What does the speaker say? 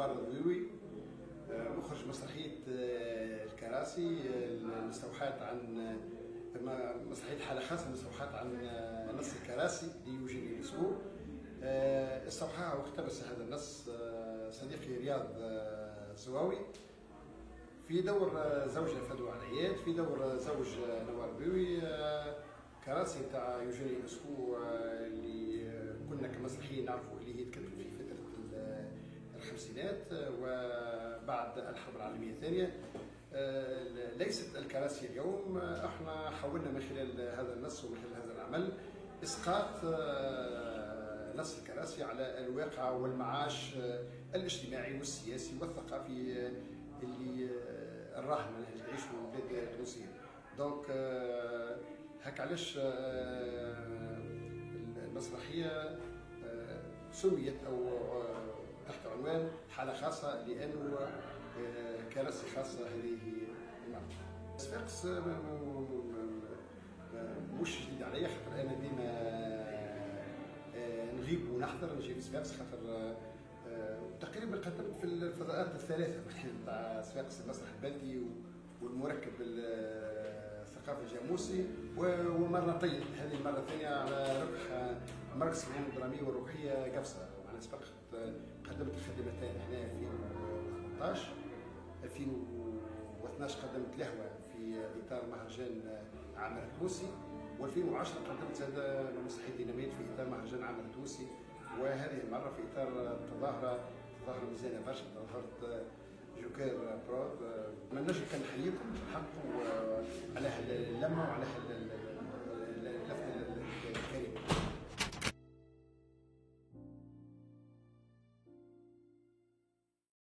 نوار الضويوي، مخرج مسرحية الكراسي المستوحاة عن مسرحية حالة خاصة مستوحاة عن نص الكراسي ليوجيني ليسكو. استوحاها واقتبس هذا النص صديقي رياض الزواوي في دور زوجة فدوى العياد، في دور زوج نوار الضويوي. كراسي تاع يوجيني ليسكو اللي كنا كمسرحيين نعرفوا اللي هي تكتب في فترة الخمسينات وبعد الحرب العالمية الثانية. ليست الكراسي اليوم، احنا حاولنا من خلال هذا النص ومن خلال هذا العمل اسقاط نص الكراسي على الواقع والمعاش الاجتماعي والسياسي والثقافي اللي الراهن اللي تعيشه البلاد التونسية. دونك هك علاش المسرحية سميت او تحت عنوان حالة خاصة، لأنه كراسي خاصة هذه المرة. صفاقس مش جديد عليا، خاطر أنا ديما نغيب ونحضر نجي في صفاقس، خاطر تقريبا قدمت في الفضاءات الثلاثة تاع صفاقس، المسرح البلدي والمركب الثقافي الجاموسي ومرتين. هذه المرة الثانية على ربح مركز الفنون الدرامية والروحية قفصة. أنا سبق قدمت الخدمتين هنا 2018 2012 قدمت لهوة في إطار مهرجان عامر التونسي، و2010 قدمت زاد مسرحية ديناميت في إطار مهرجان عامر التونسي. وهذه المرة في إطار تظاهرة مزيانة برشا، تظاهرة جوكير برود. ما نجم كان نحييكم بالحق على اللمة وعلى